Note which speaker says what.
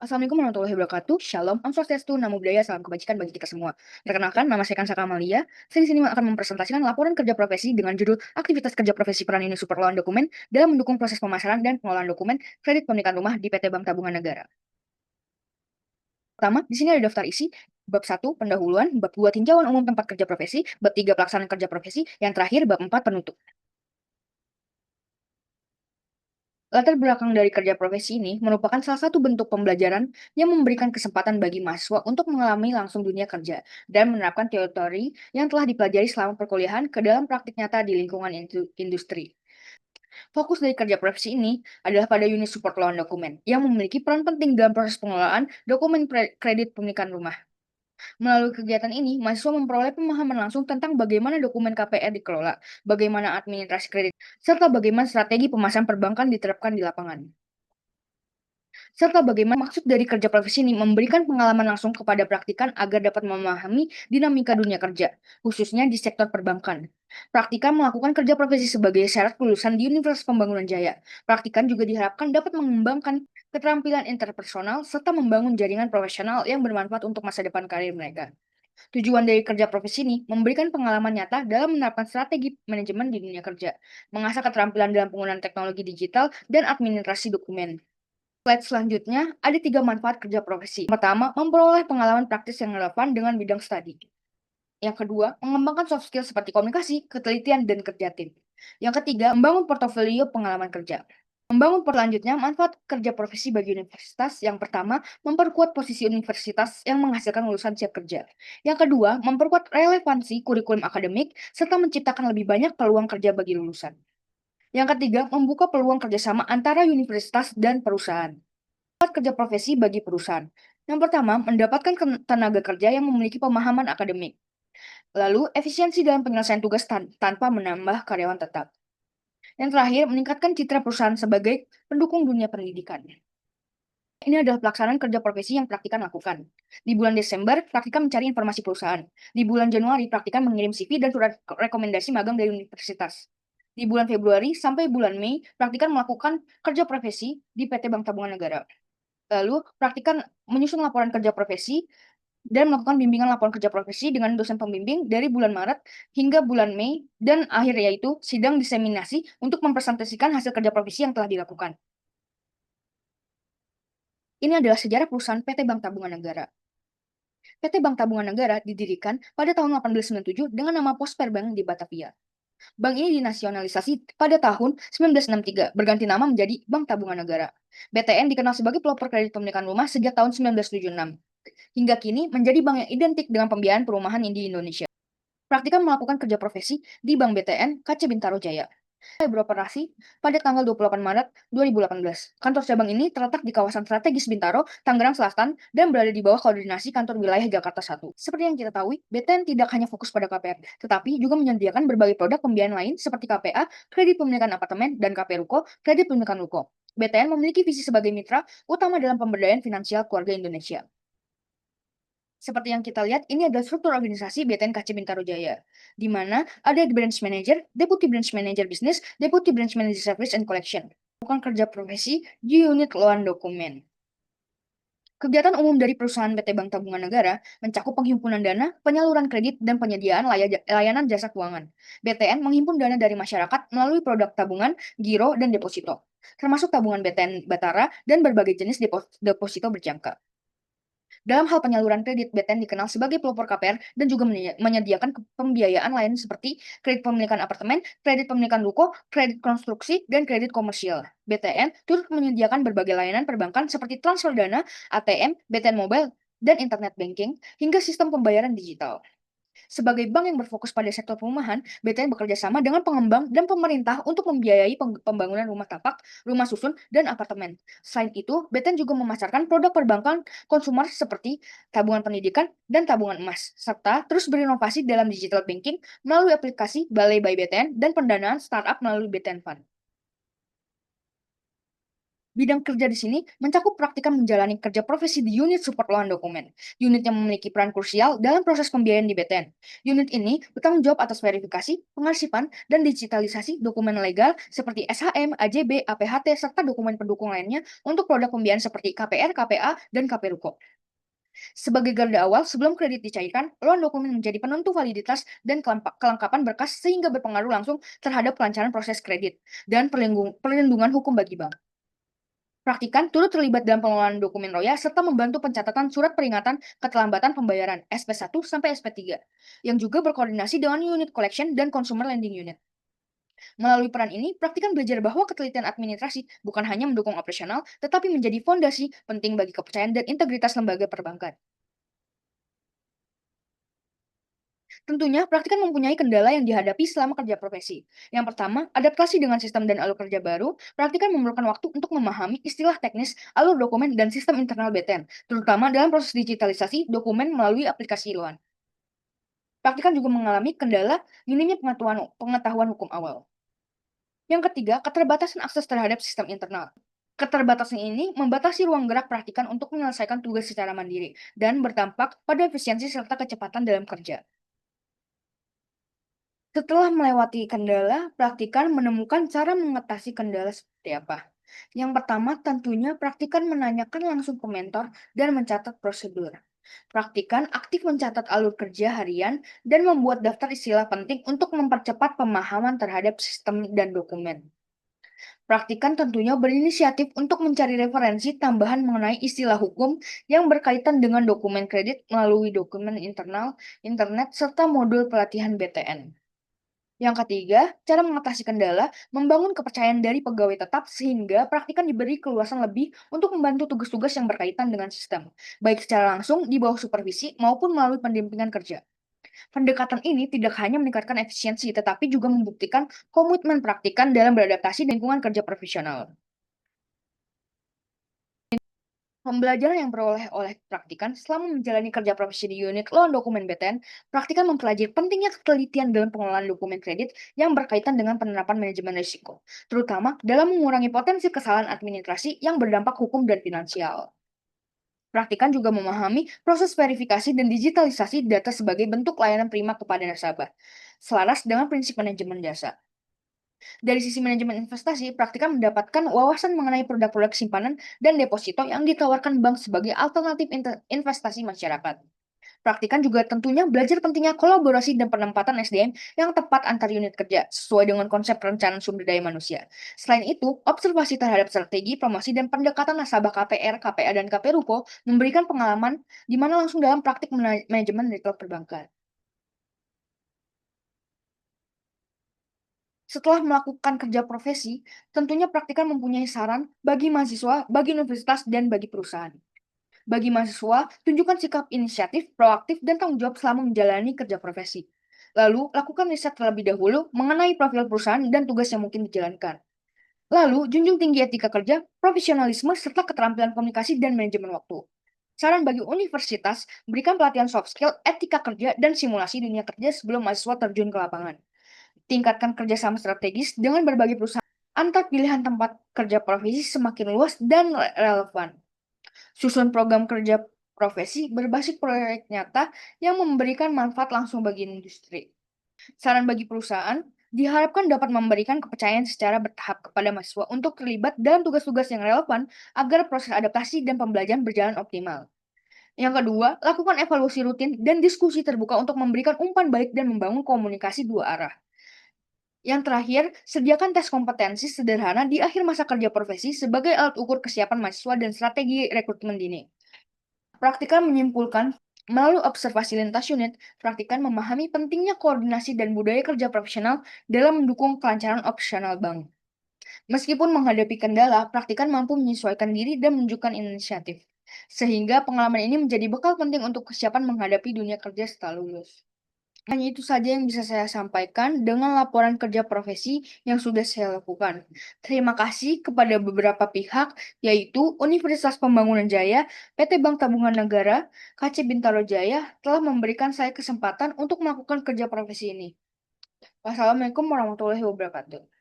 Speaker 1: Assalamualaikum warahmatullahi wabarakatuh. Shalom, Om Swastiastu, Namo Buddhaya, salam kebajikan bagi kita semua. Perkenalkan, nama saya Kansa Kamalia. Saya di sini akan mempresentasikan laporan kerja profesi dengan judul Aktivitas Kerja Profesi Peran Ini Superloan Dokumen dalam mendukung proses pemasaran dan pengelolaan dokumen kredit pemilikan rumah di PT Bank Tabungan Negara. Pertama, di sini ada daftar isi. Bab 1, pendahuluan. Bab 2, tinjauan umum tempat kerja profesi. Bab 3, pelaksanaan kerja profesi. Yang terakhir, bab 4, penutup. Latar belakang dari kerja profesi ini merupakan salah satu bentuk pembelajaran yang memberikan kesempatan bagi mahasiswa untuk mengalami langsung dunia kerja dan menerapkan teori yang telah dipelajari selama perkuliahan ke dalam praktik nyata di lingkungan industri. Fokus dari kerja profesi ini adalah pada unit support loan dokumen yang memiliki peran penting dalam proses pengelolaan dokumen kredit pemilikan rumah. Melalui kegiatan ini, mahasiswa memperoleh pemahaman langsung tentang bagaimana dokumen KPR dikelola, bagaimana administrasi kredit, serta bagaimana strategi pemasaran perbankan diterapkan di lapangan. Serta bagaimana maksud dari kerja profesi ini memberikan pengalaman langsung kepada praktikan agar dapat memahami dinamika dunia kerja, khususnya di sektor perbankan. Praktikan melakukan kerja profesi sebagai syarat kelulusan di Universitas Pembangunan Jaya. Praktikan juga diharapkan dapat mengembangkan keterampilan interpersonal serta membangun jaringan profesional yang bermanfaat untuk masa depan karir mereka. Tujuan dari kerja profesi ini memberikan pengalaman nyata dalam menerapkan strategi manajemen di dunia kerja, mengasah keterampilan dalam penggunaan teknologi digital dan administrasi dokumen. Slide selanjutnya, ada 3 manfaat kerja profesi. Pertama, memperoleh pengalaman praktis yang relevan dengan bidang studi. Yang kedua, mengembangkan soft skill seperti komunikasi, ketelitian, dan kerja tim. Yang ketiga, membangun portofolio pengalaman kerja. Selanjutnya, manfaat kerja profesi bagi universitas. Yang pertama, memperkuat posisi universitas yang menghasilkan lulusan siap kerja. Yang kedua, memperkuat relevansi kurikulum akademik, serta menciptakan lebih banyak peluang kerja bagi lulusan. Yang ketiga, membuka peluang kerjasama antara universitas dan perusahaan. Kerja profesi bagi perusahaan. Yang pertama, mendapatkan tenaga kerja yang memiliki pemahaman akademik. Lalu, efisiensi dalam penyelesaian tugas tanpa menambah karyawan tetap. Yang terakhir, meningkatkan citra perusahaan sebagai pendukung dunia pendidikan. Ini adalah pelaksanaan kerja profesi yang praktikan lakukan. Di bulan Desember, praktikan mencari informasi perusahaan. Di bulan Januari, praktikan mengirim CV dan surat rekomendasi magang dari universitas. Di bulan Februari sampai bulan Mei, praktikan melakukan kerja profesi di PT Bank Tabungan Negara. Lalu, praktikan menyusun laporan kerja profesi dan melakukan bimbingan laporan kerja profesi dengan dosen pembimbing dari bulan Maret hingga bulan Mei, dan akhir yaitu sidang diseminasi untuk mempresentasikan hasil kerja profesi yang telah dilakukan. Ini adalah sejarah perusahaan PT Bank Tabungan Negara. PT Bank Tabungan Negara didirikan pada tahun 1897 dengan nama Prosperbank di Batavia. Bank ini dinasionalisasi pada tahun 1963, berganti nama menjadi Bank Tabungan Negara. BTN dikenal sebagai pelopor kredit pemilikan rumah sejak tahun 1976. Hingga kini menjadi bank yang identik dengan pembiayaan perumahan di Indonesia. Praktikan melakukan kerja profesi di Bank BTN KC Bintaro Jaya. Beroperasi pada tanggal 28 Maret 2018. Kantor cabang ini terletak di kawasan strategis Bintaro, Tangerang Selatan, dan berada di bawah koordinasi kantor wilayah Jakarta 1. Seperti yang kita tahu, BTN tidak hanya fokus pada KPR, tetapi juga menyediakan berbagai produk pembiayaan lain seperti KPA, kredit pemilikan apartemen, dan KP Ruko, kredit pemilikan ruko. BTN memiliki visi sebagai mitra utama dalam pemberdayaan finansial keluarga Indonesia. Seperti yang kita lihat, ini adalah struktur organisasi BTN KC Bintaro Jaya, di mana ada branch manager, deputy branch manager business, deputy branch manager service and collection. Bukan kerja profesi di unit loan dokumen. Kegiatan umum dari perusahaan PT Bank Tabungan Negara mencakup penghimpunan dana, penyaluran kredit, dan penyediaan layanan jasa keuangan. BTN menghimpun dana dari masyarakat melalui produk tabungan, giro, dan deposito, termasuk tabungan BTN Batara dan berbagai jenis deposito berjangka. Dalam hal penyaluran kredit, BTN dikenal sebagai pelopor KPR dan juga menyediakan pembiayaan lain seperti kredit pemilikan apartemen, kredit pemilikan ruko, kredit konstruksi, dan kredit komersial. BTN turut menyediakan berbagai layanan perbankan seperti transfer dana, ATM, BTN Mobile, dan internet banking, hingga sistem pembayaran digital. Sebagai bank yang berfokus pada sektor perumahan, BTN bekerja sama dengan pengembang dan pemerintah untuk membiayai pembangunan rumah tapak, rumah susun, dan apartemen. Selain itu, BTN juga memasarkan produk perbankan konsumer seperti tabungan pendidikan dan tabungan emas, serta terus berinovasi dalam digital banking melalui aplikasi Balai by BTN dan pendanaan startup melalui BTN Fund. Bidang kerja di sini mencakup praktikan menjalani kerja profesi di unit support lawan dokumen. Unit yang memiliki peran krusial dalam proses pembiayaan di BTN. Unit ini bertanggung jawab atas verifikasi, pengarsipan, dan digitalisasi dokumen legal seperti SHM, AJB, APHT, serta dokumen pendukung lainnya untuk produk pembiayaan seperti KPR, KPA, dan KPRUKO. Sebagai garda awal, sebelum kredit dicairkan, loan dokumen menjadi penentu validitas dan kelengkapan berkas sehingga berpengaruh langsung terhadap kelancaran proses kredit dan perlindungan hukum bagi bank. Praktikan turut terlibat dalam pengelolaan dokumen roya serta membantu pencatatan surat peringatan keterlambatan pembayaran SP1 sampai SP3 yang juga berkoordinasi dengan unit collection dan consumer lending unit. Melalui peran ini, praktikan belajar bahwa ketelitian administrasi bukan hanya mendukung operasional, tetapi menjadi fondasi penting bagi kepercayaan dan integritas lembaga perbankan. Tentunya, praktikan mempunyai kendala yang dihadapi selama kerja profesi. Yang pertama, adaptasi dengan sistem dan alur kerja baru. Praktikan memerlukan waktu untuk memahami istilah teknis, alur dokumen, dan sistem internal BTN, terutama dalam proses digitalisasi dokumen melalui aplikasi Loan. Praktikan juga mengalami kendala minimnya pengetahuan hukum awal. Yang ketiga, keterbatasan akses terhadap sistem internal. Keterbatasan ini membatasi ruang gerak praktikan untuk menyelesaikan tugas secara mandiri dan berdampak pada efisiensi serta kecepatan dalam kerja. Setelah melewati kendala, praktikan menemukan cara mengatasi kendala seperti apa. Yang pertama, tentunya praktikan menanyakan langsung ke mentor dan mencatat prosedur. Praktikan aktif mencatat alur kerja harian dan membuat daftar istilah penting untuk mempercepat pemahaman terhadap sistem dan dokumen. Praktikan tentunya berinisiatif untuk mencari referensi tambahan mengenai istilah hukum yang berkaitan dengan dokumen kredit melalui dokumen internal, internet, serta modul pelatihan BTN. Yang ketiga, cara mengatasi kendala, membangun kepercayaan dari pegawai tetap sehingga praktikan diberi keluasan lebih untuk membantu tugas-tugas yang berkaitan dengan sistem, baik secara langsung di bawah supervisi maupun melalui pendampingan kerja. Pendekatan ini tidak hanya meningkatkan efisiensi, tetapi juga membuktikan komitmen praktikan dalam beradaptasi di lingkungan kerja profesional. Pembelajaran yang peroleh oleh praktikan selama menjalani kerja profesi di unit loan dokumen BTN, praktikan mempelajari pentingnya ketelitian dalam pengelolaan dokumen kredit yang berkaitan dengan penerapan manajemen risiko, terutama dalam mengurangi potensi kesalahan administrasi yang berdampak hukum dan finansial. Praktikan juga memahami proses verifikasi dan digitalisasi data sebagai bentuk layanan prima kepada nasabah, selaras dengan prinsip manajemen jasa. Dari sisi manajemen investasi, praktikan mendapatkan wawasan mengenai produk-produk simpanan dan deposito yang ditawarkan bank sebagai alternatif investasi masyarakat. Praktikan juga tentunya belajar pentingnya kolaborasi dan penempatan SDM yang tepat antar unit kerja sesuai dengan konsep perencanaan sumber daya manusia. Selain itu, observasi terhadap strategi, promosi, dan pendekatan nasabah KPR, KPA, dan KPRUKO memberikan pengalaman di mana langsung dalam praktik manajemen retail perbankan. Setelah melakukan kerja profesi, tentunya praktikan mempunyai saran bagi mahasiswa, bagi universitas, dan bagi perusahaan. Bagi mahasiswa, tunjukkan sikap inisiatif, proaktif, dan tanggung jawab selama menjalani kerja profesi. Lalu, lakukan riset terlebih dahulu mengenai profil perusahaan dan tugas yang mungkin dijalankan. Lalu, junjung tinggi etika kerja, profesionalisme, serta keterampilan komunikasi dan manajemen waktu. Saran bagi universitas, berikan pelatihan soft skill, etika kerja, dan simulasi dunia kerja sebelum mahasiswa terjun ke lapangan. Tingkatkan kerjasama strategis dengan berbagai perusahaan antar pilihan tempat kerja profesi semakin luas dan relevan. Susun program kerja profesi berbasis proyek nyata yang memberikan manfaat langsung bagi industri. Saran bagi perusahaan diharapkan dapat memberikan kepercayaan secara bertahap kepada mahasiswa untuk terlibat dalam tugas-tugas yang relevan agar proses adaptasi dan pembelajaran berjalan optimal. Yang kedua, lakukan evaluasi rutin dan diskusi terbuka untuk memberikan umpan balik dan membangun komunikasi dua arah. Yang terakhir, sediakan tes kompetensi sederhana di akhir masa kerja profesi sebagai alat ukur kesiapan mahasiswa dan strategi rekrutmen dini. Praktikan menyimpulkan, melalui observasi lintas unit, praktikan memahami pentingnya koordinasi dan budaya kerja profesional dalam mendukung kelancaran operasional bank. Meskipun menghadapi kendala, praktikan mampu menyesuaikan diri dan menunjukkan inisiatif. Sehingga pengalaman ini menjadi bekal penting untuk kesiapan menghadapi dunia kerja setelah lulus. Hanya itu saja yang bisa saya sampaikan dengan laporan kerja profesi yang sudah saya lakukan. Terima kasih kepada beberapa pihak, yaitu Universitas Pembangunan Jaya, PT Bank Tabungan Negara, KC Bintaro Jaya, telah memberikan saya kesempatan untuk melakukan kerja profesi ini. Wassalamualaikum warahmatullahi wabarakatuh.